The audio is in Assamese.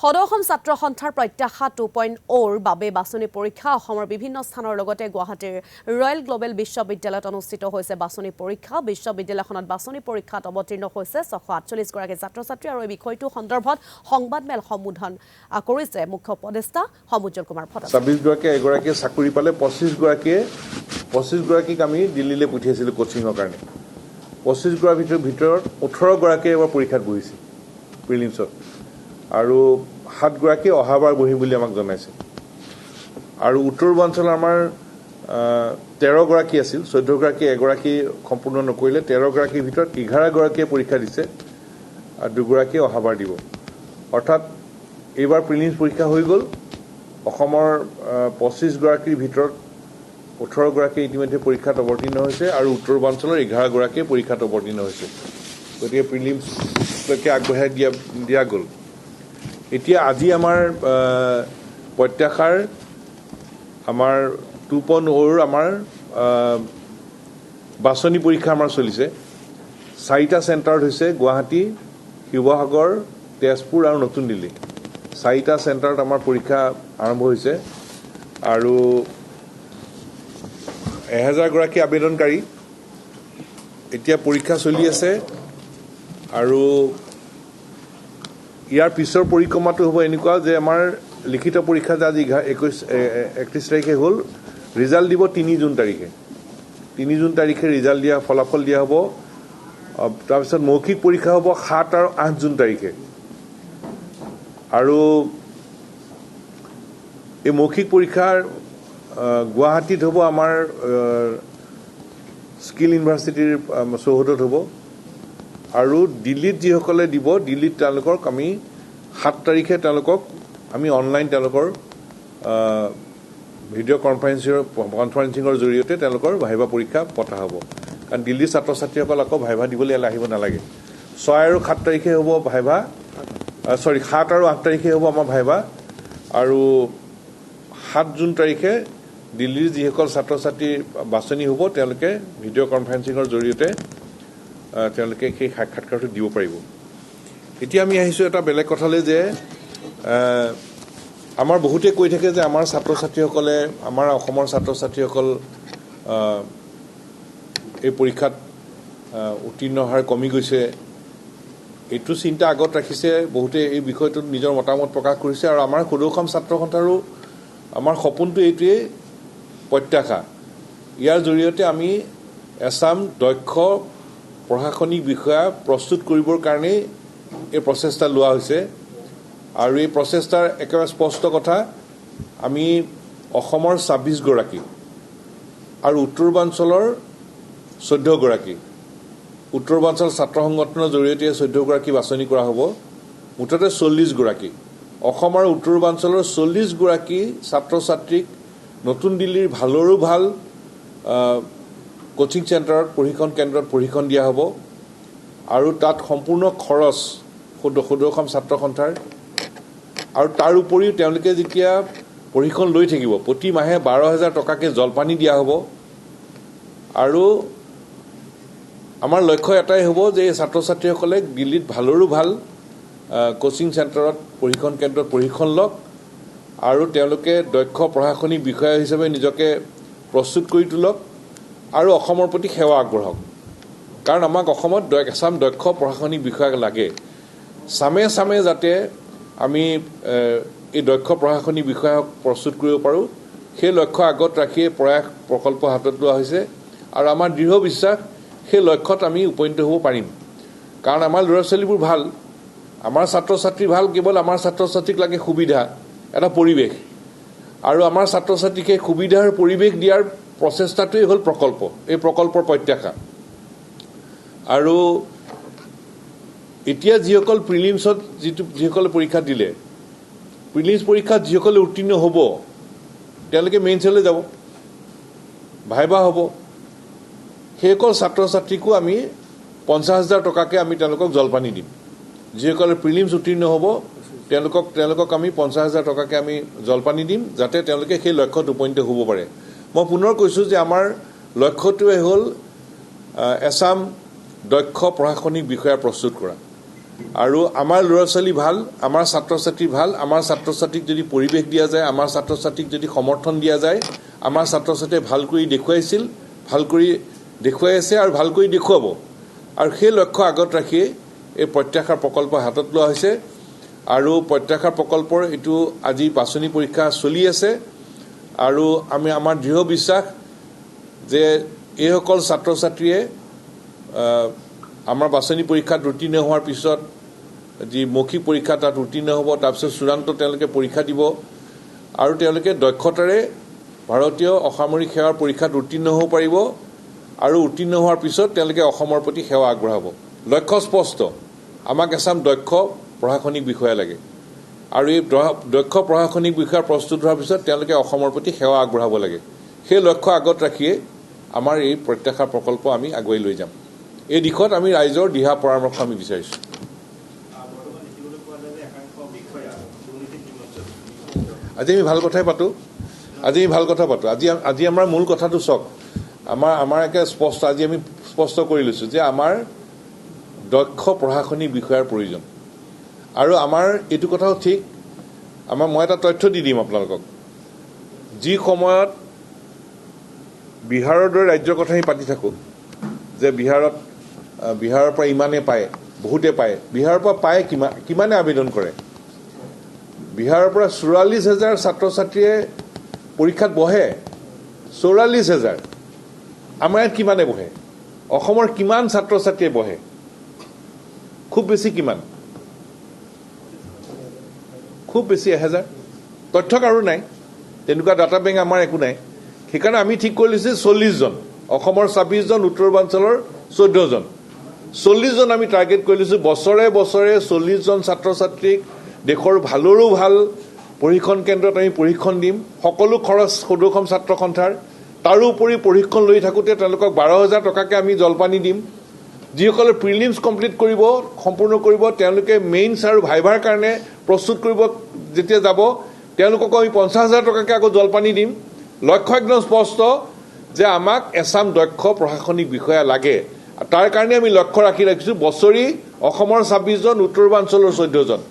সদৌ ছাত্ৰ সন্থাৰ প্ৰত্যাশা 2.0ৰ বাবে বাছনি পৰীক্ষা অসমৰ বিভিন্ন স্থানৰ লগতে গুৱাহাটীৰ ৰয়েল গ্লোবেল বিশ্ববিদ্যালয়ত অনুষ্ঠিত হৈছে বাছনি পৰীক্ষা বিশ্ববিদ্যালয়খনত বাছনি পৰীক্ষাত অৱতীৰ্ণ হৈছে 648 গৰাকী ছাত্ৰ-ছাত্ৰী আৰু এই বিষয়টো সন্দৰ্ভত সংবাদমেল সম্বোধন কৰিছে মুখ্য উপদেষ্টা সমুজ্জ্বল কুমাৰ ভট্টাচাৰ্য 26 গৰাকী এগৰাকী চাকৰি পালে 25 গৰাকীক আমি দিল্লীলৈ পঠিয়াইছিলো কোচিংৰ কাৰণে 25 গৰাকীৰ ভিতৰত 18 গৰাকী এবাৰ পৰীক্ষাত বহিছে প্ৰিলিমছত আৰু 7 গৰাকী অহাবাৰ বহিম বুলি আমাক জনাইছে আৰু উত্তৰ পূৰ্বাঞ্চলৰ আমাৰ 13 গৰাকী আছিল 14 গৰাকী এগৰাকী সম্পূৰ্ণ নকৰিলে 13 গৰাকীৰ ভিতৰত 11 গৰাকীয়ে পৰীক্ষা দিছে আৰু 2 গৰাকী অহাবাৰ দিব অৰ্থাৎ এইবাৰ প্ৰিলিমছ পৰীক্ষা হৈ গ'ল অসমৰ 25 গৰাকীৰ ভিতৰত 18 গৰাকী ইতিমধ্যে পৰীক্ষাত অৱতীৰ্ণ হৈছে আৰু উত্তৰ পূৰ্বাঞ্চলৰ 11 গৰাকীয়ে পৰীক্ষাত অৱতীৰ্ণ হৈছে গতিকে প্ৰিলিমছলৈকে আগবঢ়াই দিয়া গ'ল এতিয়া আজি আমাৰ প্ৰত্যাশাৰ আমাৰ 2.0ৰ আমাৰ বাছনি পৰীক্ষা আমাৰ চলিছে 4টা চেণ্টাৰত হৈছে গুৱাহাটী শিৱসাগৰ তেজপুৰ আৰু নতুন দিল্লী 4টা চেণ্টাৰত আমাৰ পৰীক্ষা আৰম্ভ হৈছে আৰু 1000 গৰাকী আবেদনকাৰী এতিয়া পৰীক্ষা চলি আছে আৰু ইয়াৰ পিছৰ পৰিক্ৰমাটো হ'ব এনেকুৱা যে আমাৰ লিখিত পৰীক্ষা যে আজি 31 তাৰিখে হ'ল ৰিজাল্ট দিব 3 জুন তাৰিখে 3 জুন তাৰিখে ৰিজাল্ট দিয়া ফলাফল দিয়া হ'ব তাৰপিছত মৌখিক পৰীক্ষা হ'ব 7 আৰু 8 জুন তাৰিখে আৰু এই মৌখিক পৰীক্ষাৰ গুৱাহাটীত হ'ব আমাৰ স্কিল ইউনিভাৰ্চিটিৰ চৌহদত হ'ব আৰু দিল্লীত যিসকলে দিব দিল্লীত তেওঁলোকক আমি 7 তাৰিখে তেওঁলোকক আমি অনলাইন তেওঁলোকৰ ভিডিঅ' কনফাৰেন্সিঙৰ জৰিয়তে তেওঁলোকৰ ভাইভা পৰীক্ষা পতা হ'ব কাৰণ দিল্লীৰ ছাত্ৰ ছাত্ৰীসকল আকৌ ভাইভা দিবলৈ আহিব নালাগে 6 আৰু 7 তাৰিখে হ'ব ভাইভা 7 আৰু 8 তাৰিখে হ'ব আমাৰ ভাইভা আৰু 7 জুন তাৰিখে দিল্লীৰ যিসকল ছাত্ৰ ছাত্ৰী বাছনি হ'ব তেওঁলোকে ভিডিঅ' কনফাৰেন্সিঙৰ জৰিয়তে তেওঁলোকে সেই সাক্ষাৎকাৰটো দিব পাৰিব এতিয়া আমি আহিছোঁ এটা বেলেগ কথালৈ যে আমাৰ বহুতে কৈ থাকে যে আমাৰ ছাত্ৰ ছাত্ৰীসকলে আমাৰ অসমৰ ছাত্ৰ ছাত্ৰীসকল এই পৰীক্ষাত উত্তীৰ্ণ হাৰ কমি গৈছে এইটো চিন্তা আগত ৰাখিছে বহুতে এই বিষয়টোত নিজৰ মতামত প্ৰকাশ কৰিছে আৰু আমাৰ সদৌ ছাত্ৰ সন্থাৰো আমাৰ সপোনটো এইটোৱেই প্ৰত্যাশা ইয়াৰ জৰিয়তে আমি এছাম দক্ষ প্ৰশাসনিক বিষয়া প্ৰস্তুত কৰিবৰ কাৰণে এই প্ৰচেষ্টা লোৱা হৈছে আৰু এই প্ৰচেষ্টাৰ একেবাৰে স্পষ্ট কথা আমি অসমৰ 26 গৰাকী আৰু উত্তৰ পূৰ্বাঞ্চলৰ 14 গৰাকী উত্তৰ পূৰ্বাঞ্চল ছাত্ৰ সংগঠনৰ জৰিয়তে 14 গৰাকী বাছনি কৰা হ'ব মুঠতে 40 গৰাকী অসম আৰু উত্তৰ পূৰ্বাঞ্চলৰ 40 গৰাকী ছাত্ৰ ছাত্ৰীক নতুন দিল্লীৰ ভালৰো ভাল কোচিং চেণ্টাৰত প্ৰশিক্ষণ কেন্দ্ৰত প্ৰশিক্ষণ দিয়া হ'ব আৰু তাত সম্পূৰ্ণ খৰচ সদৌ ছাত্ৰ সন্থাৰ আৰু তাৰ উপৰিও তেওঁলোকে যেতিয়া প্ৰশিক্ষণ লৈ থাকিব প্ৰতি মাহে 12,000 টকাকৈ জলপানী দিয়া হ'ব আৰু আমাৰ লক্ষ্য এটাই হ'ব যে এই ছাত্ৰ ছাত্ৰীসকলে দিল্লীত ভালৰো ভাল কোচিং চেণ্টাৰত প্ৰশিক্ষণ কেন্দ্ৰত প্ৰশিক্ষণ লওক আৰু তেওঁলোকে দক্ষ প্ৰশাসনিক বিষয়া হিচাপে নিজকে প্ৰস্তুত কৰি তোলক আৰু অসমৰ প্ৰতি সেৱা আগবঢ়াওক কাৰণ আমাক অসমত এছাম দক্ষ প্ৰশাসনিক বিষয়া লাগে চামে যাতে আমি এই দক্ষ প্ৰশাসনিক বিষয়াক প্ৰস্তুত কৰিব পাৰোঁ সেই লক্ষ্য আগত ৰাখিয়ে প্ৰয়াস প্ৰকল্প হাতত লোৱা হৈছে আৰু আমাৰ দৃঢ় বিশ্বাস সেই লক্ষ্যত আমি উপনীত হ'ব পাৰিম কাৰণ আমাৰ ল'ৰা ছোৱালীবোৰ ভাল আমাৰ ছাত্ৰ ছাত্ৰী ভাল কেৱল আমাৰ ছাত্ৰ ছাত্ৰীক লাগে সুবিধা এটা পৰিৱেশ আৰু আমাৰ ছাত্ৰ ছাত্ৰীক সেই সুবিধাৰ পৰিৱেশ দিয়াৰ প্ৰচেষ্টাটোৱেই হ'ল প্ৰকল্প এই প্ৰকল্পৰ প্ৰত্যাশা আৰু এতিয়া যিসকল প্ৰিলিমছত যিসকলে পৰীক্ষা দিলে প্ৰিলিমছ পৰীক্ষাত যিসকলে উত্তীৰ্ণ হ'ব তেওঁলোকে মেইনছলৈ যাব ভাইভা হ'ব সেইসকল ছাত্ৰ ছাত্ৰীকো আমি 50,000 টকাকৈ আমি তেওঁলোকক জলপানী দিম যিসকলে প্ৰিলিমছ উত্তীৰ্ণ হ'ব তেওঁলোকক আমি 50,000 টকাকৈ আমি জলপানী দিম যাতে তেওঁলোকে সেই লক্ষ্যত উপনীত হ'ব পাৰে মই পুনৰ কৈছোঁ যে আমাৰ লক্ষ্যটোৱে হ'ল এছাম দক্ষ প্ৰশাসনিক বিষয়া প্ৰস্তুত কৰা আৰু আমাৰ ল'ৰা ছোৱালী ভাল, আমাৰ ছাত্ৰ ছাত্ৰী ভাল, আমাৰ ছাত্ৰ ছাত্ৰীক যদি পৰিৱেশ দিয়া যায়, আমাৰ ছাত্ৰ ছাত্ৰীক যদি সমৰ্থন দিয়া যায়, আমাৰ ছাত্ৰ ছাত্ৰীয়ে ভাল কৰি দেখুৱাইছিল, ভাল কৰি দেখুৱাই আছে আৰু ভাল কৰি দেখুৱাব। আৰু সেই লক্ষ্য আগত ৰাখিয়ে এই প্ৰত্যাশাৰ প্ৰকল্প হাতত লোৱা হৈছে। আৰু প্ৰত্যাশাৰ প্ৰকল্পৰ এইটো আজি বাছনি পৰীক্ষা চলি আছে। আৰু আমাৰ দৃঢ় বিশ্বাস যে এইসকল ছাত্ৰ ছাত্ৰীয়ে আমাৰ বাছনি পৰীক্ষাত উত্তীৰ্ণ হোৱাৰ পিছত যি মৌখিক পৰীক্ষা তাত উত্তীৰ্ণ হ'ব, তাৰপিছত চূড়ান্ত তেওঁলোকে পৰীক্ষা দিব আৰু তেওঁলোকে দক্ষতাৰে ভাৰতীয় অসামৰিক সেৱাৰ পৰীক্ষাত উত্তীৰ্ণ হ'ব পাৰিব আৰু উত্তীৰ্ণ হোৱাৰ পিছত তেওঁলোকে অসমৰ প্ৰতি সেৱা আগবঢ়াব। লক্ষ্য স্পষ্ট, আমাক এচাম দক্ষ প্ৰশাসনিক বিষয়া লাগে আৰু এই দক্ষ প্ৰশাসনিক বিষয়া প্ৰস্তুত হোৱাৰ পিছত তেওঁলোকে অসমৰ প্ৰতি সেৱা আগবঢ়াব লাগে। সেই লক্ষ্য আগত ৰাখিয়ে আমাৰ এই প্ৰত্যাশাৰ প্ৰকল্প আমি আগুৱাই লৈ যাম। এই দিশত আমি ৰাইজৰ দিহা পৰামৰ্শ আমি বিচাৰিছোঁ। আজি আমি ভাল কথাই পাতোঁ। আজি আমাৰ মূল কথাটো চাওক, আমাৰ একে স্পষ্ট, আজি আমি স্পষ্ট কৰি লৈছোঁ যে আমাৰ দক্ষ প্ৰশাসনিক বিষয়াৰ প্ৰয়োজন। আৰু আমাৰ এইটো কথাও ঠিক, মই এটা তথ্য দি দিম আপোনালোকক। যি সময়ত বিহাৰৰ দৰে ৰাজ্যৰ কথা আমি পাতি থাকোঁ যে বিহাৰৰ পৰা ইমানে পায়, বহুতে পায়, বিহাৰৰ পৰা পায় কিমানে আবেদন কৰে? বিহাৰৰ পৰা 44,000 ছাত্ৰ ছাত্ৰীয়ে পৰীক্ষাত বহে। 44,000। আমাৰ ইয়াত কিমানে বহে? অসমৰ কিমান ছাত্ৰ ছাত্ৰীয়ে বহে? খুব বেছি কিমান? খুব বেছি 1000। তথ্য কাৰো নাই, তেনেকুৱা ডাটা বেংক আমাৰ একো নাই। সেইকাৰণে আমি ঠিক কৰি লৈছোঁ 40 জন, অসমৰ 26 জন, উত্তৰ পূৰ্বাঞ্চলৰ 14 জন। 40 জন আমি টাৰ্গেট কৰি লৈছোঁ। বছৰে বছৰে 40 জন ছাত্ৰ ছাত্ৰীক দেশৰ ভালৰো ভাল প্ৰশিক্ষণ কেন্দ্ৰত আমি প্ৰশিক্ষণ দিম, সকলো খৰচ সদৌসম ছাত্ৰ সন্থাৰ। তাৰোপৰি প্ৰশিক্ষণ লৈ থাকোঁতে তেওঁলোকক 12,000 টকাকৈ আমি জলপানী দিম। যিসকলে প্ৰিলিমছ কমপ্লিট কৰিব, সম্পূৰ্ণ কৰিব, তেওঁলোকে মেইনছ আৰু ভাইভাৰ কাৰণে প্ৰস্তুত কৰিব যেতিয়া যাব, তেওঁলোককো আমি 50,000 টকাকৈ আকৌ জলপানী দিম। লক্ষ্য একদম স্পষ্ট যে আমাক এচাম দক্ষ প্ৰশাসনিক বিষয়া লাগে। তাৰ কাৰণে আমি লক্ষ্য ৰাখিছোঁ বছৰি অসমৰ 26 জন, উত্তৰ পূৰ্বাঞ্চলৰ 14 জন।